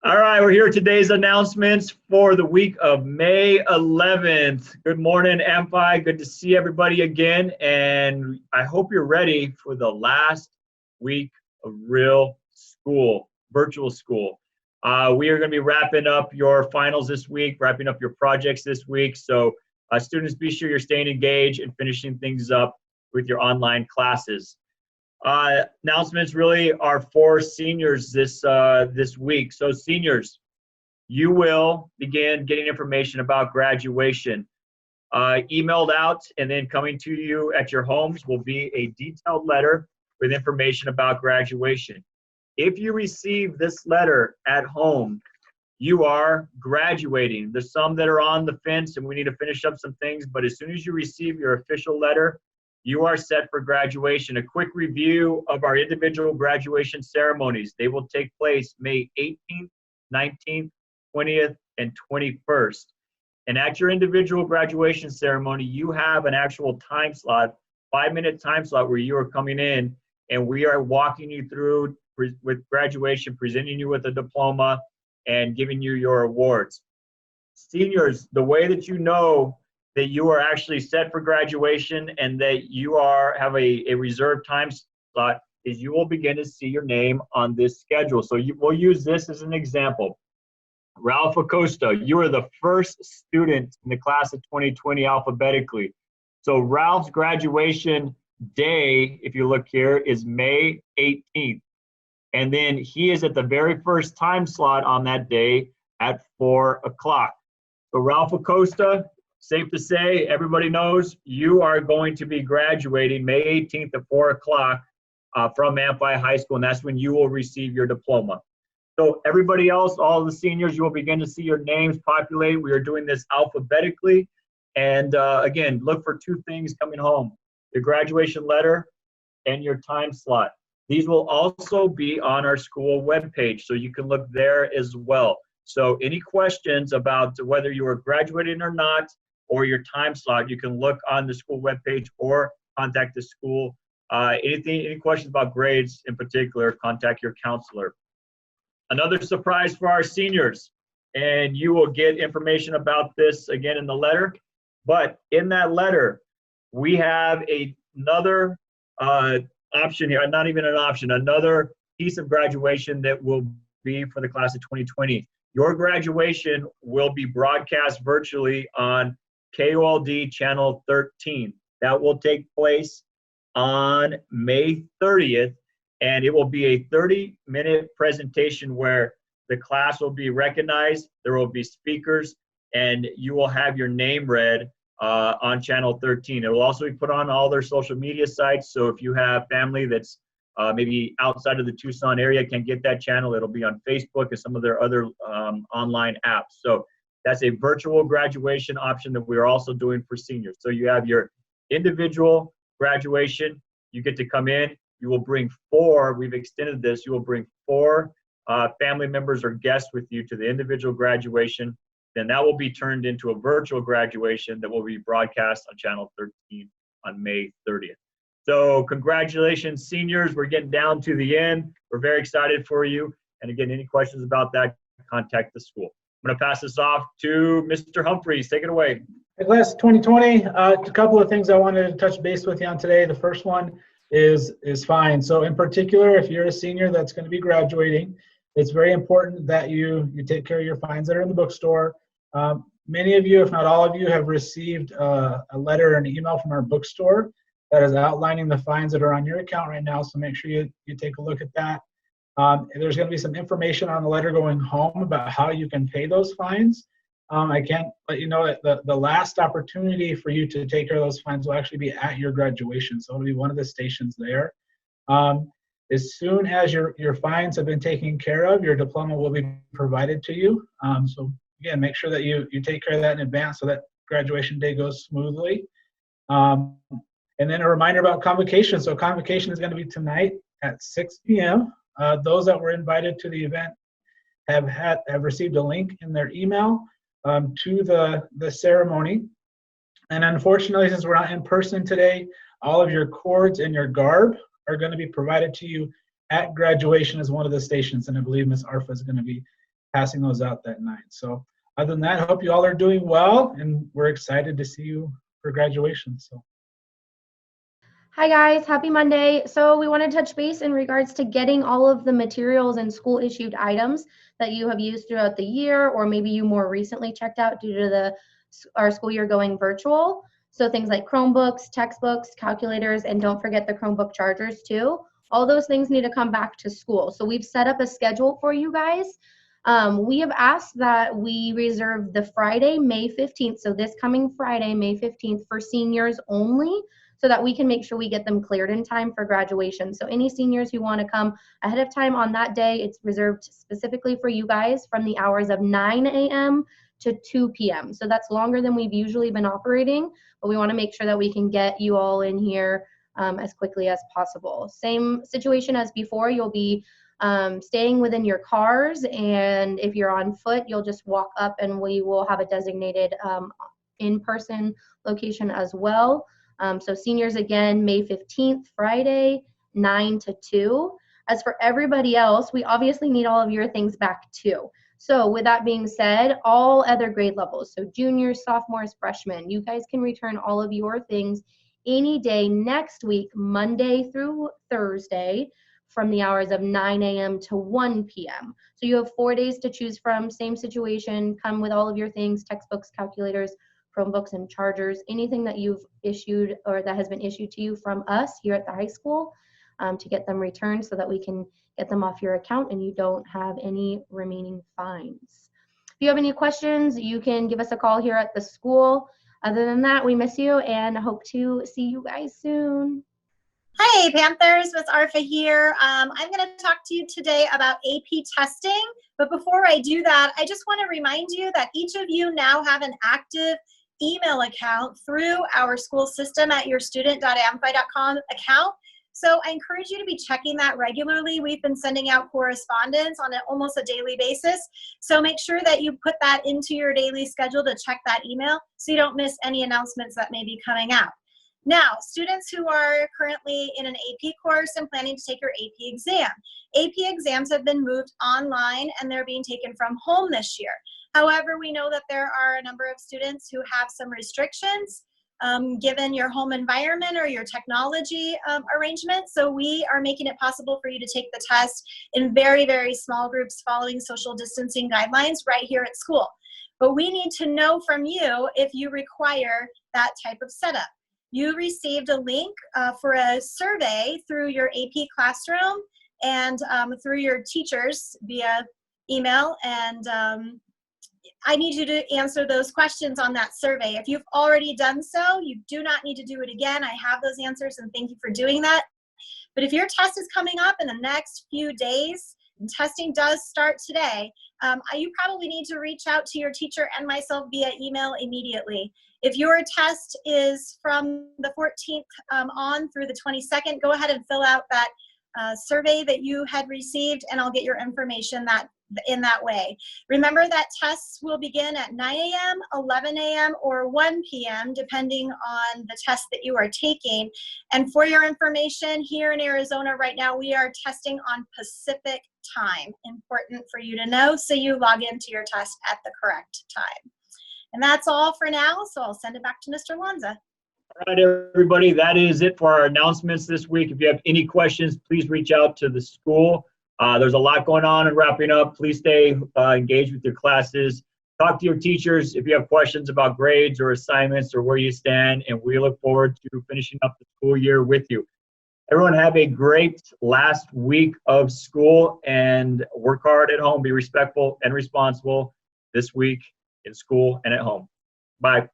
All right, we're here with today's announcements for the week of May 11th. Good morning, Ampi. Good to see everybody again. And I hope you're ready for the last week of real school, virtual school. We are going to be wrapping up your finals this week, wrapping up your projects this week. So students, be sure you're staying engaged and finishing things up with your online classes. Announcements really are for seniors this week. So seniors, you will begin getting information about graduation. Emailed out and then coming to you at your homes will be a detailed letter with information about graduation. If you receive this letter at home, you are graduating. There's some that are on the fence and we need to finish up some things, but as soon as you receive your official letter, you are set for graduation. A quick review of our individual graduation ceremonies. They will take place May 18th, 19th, 20th, and 21st. And at your individual graduation ceremony, you have an actual time slot, 5-minute time slot where you are coming in and we are walking you through with graduation, presenting you with a diploma and giving you your awards. Seniors, the way that you know that you are actually set for graduation and that you have a reserved time slot is you will begin to see your name on this schedule. So we'll use this as an example. Ralph Acosta, you are the first student in the class of 2020 alphabetically. So Ralph's graduation day, if you look here, is May 18th. And then he is at the very first time slot on that day at 4 o'clock. So Ralph Acosta, safe to say, everybody knows you are going to be graduating May 18th at 4 o'clock from Ampi High School, and that's when you will receive your diploma. So everybody else, all the seniors, you will begin to see your names populate. We are doing this alphabetically. And again, look for two things coming home, your graduation letter and your time slot. These will also be on our school webpage, so you can look there as well. So any questions about whether you are graduating or not, or your time slot, you can look on the school webpage or contact the school. Any questions about grades in particular, contact your counselor. Another surprise for our seniors, and you will get information about this again in the letter, but in that letter, we have another option here, not even an option, another piece of graduation that will be for the class of 2020. Your graduation will be broadcast virtually on KOLD channel 13. That will take place on May 30th, and it will be a 30-minute presentation where the class will be recognized, there will be speakers, and you will have your name read on channel 13. It will also be put on all their social media sites, so if you have family that's maybe outside of the Tucson area, can't get that channel, it'll be on Facebook and some of their other online apps. So that's a virtual graduation option that we're also doing for seniors. So you have your individual graduation, you get to come in, you will bring 4, we've extended this, you will bring 4 family members or guests with you to the individual graduation. Then that will be turned into a virtual graduation that will be broadcast on channel 13 on May 30th. So congratulations, seniors. We're getting down to the end. We're very excited for you. And again, any questions about that, contact the school. I'm going to pass this off to Mr. Humphreys. Take it away. Hey, class of 2020, a couple of things I wanted to touch base with you on today. The first one is fines. So in particular, if you're a senior that's going to be graduating, it's very important that you take care of your fines that are in the bookstore. Many of you, if not all of you, have received a letter or an email from our bookstore that is outlining the fines that are on your account right now, so make sure you take a look at that. There's going to be some information on the letter going home about how you can pay those fines. I can't let you know that the last opportunity for you to take care of those fines will actually be at your graduation, so it'll be one of the stations there. As soon as your fines have been taken care of, your diploma will be provided to you. So again, make sure that you take care of that in advance so that graduation day goes smoothly. And then a reminder about convocation. So convocation is going to be tonight at 6 p.m. Those that were invited to the event have received a link in their email to the ceremony. And unfortunately, since we're not in person today, all of your cords and your garb are going to be provided to you at graduation as one of the stations. And I believe Ms. Arfa is going to be passing those out that night. So other than that, I hope you all are doing well, and we're excited to see you for graduation. So. Hi guys, happy Monday. So we want to touch base in regards to getting all of the materials and school issued items that you have used throughout the year, or maybe you more recently checked out due to our school year going virtual. So things like Chromebooks, textbooks, calculators, and don't forget the Chromebook chargers too. All those things need to come back to school. So we've set up a schedule for you guys. We have asked that we reserve the Friday, May 15th, so this coming Friday, May 15th, for seniors only, so that we can make sure we get them cleared in time for graduation. So any seniors who want to come ahead of time on that day, it's reserved specifically for you guys from the hours of 9 a.m. to 2 p.m. So that's longer than we've usually been operating, but we want to make sure that we can get you all in here as quickly as possible. Same situation as before, you'll be staying within your cars, and if you're on foot, you'll just walk up and we will have a designated in-person location as well. So seniors, again, May 15th, Friday, 9 to 2. As for everybody else, we obviously need all of your things back too. So with that being said, all other grade levels, so juniors, sophomores, freshmen, you guys can return all of your things any day next week, Monday through Thursday, from the hours of 9 a.m. to 1 p.m. So you have 4 days to choose from. Same situation, come with all of your things, textbooks, calculators, Chromebooks, and chargers, anything that you've issued or that has been issued to you from us here at the high school, to get them returned so that we can get them off your account and you don't have any remaining fines. If you have any questions, you can give us a call here at the school. Other than that, we miss you and hope to see you guys soon. Hi, Panthers, Miss Arfa here. I'm going to talk to you today about AP testing. But before I do that, I just want to remind you that each of you now have an active email account through our school system at yourstudent.amphi.com account. So I encourage you to be checking that regularly. We've been sending out correspondence on almost a daily basis. So make sure that you put that into your daily schedule to check that email so you don't miss any announcements that may be coming out. Now, students who are currently in an AP course and planning to take your AP exam. AP exams have been moved online and they're being taken from home this year. However, we know that there are a number of students who have some restrictions given your home environment or your technology arrangement. So we are making it possible for you to take the test in very, very small groups following social distancing guidelines right here at school. But we need to know from you if you require that type of setup. You received a link for a survey through your AP classroom and through your teachers via email, and I need you to answer those questions on that survey. If you've already done so, you do not need to do it again. I have those answers and thank you for doing that. But if your test is coming up in the next few days, and testing does start today, you probably need to reach out to your teacher and myself via email immediately. If your test is from the 14th on through the 22nd, go ahead and fill out that survey that you had received, and I'll get your information in that way. Remember that tests will begin at 9 a.m., 11 a.m., or 1 p.m., depending on the test that you are taking. And for your information, here in Arizona right now, we are testing on Pacific time. Important for you to know, so you log into your test at the correct time. And that's all for now, so I'll send it back to Mr. Lanza. All right, everybody, that is it for our announcements this week. If you have any questions, please reach out to the school. There's a lot going on and wrapping up. Please stay engaged with your classes. Talk to your teachers if you have questions about grades or assignments or where you stand, and we look forward to finishing up the school year with you. Everyone have a great last week of school and work hard at home. Be respectful and responsible this week in school and at home. Bye.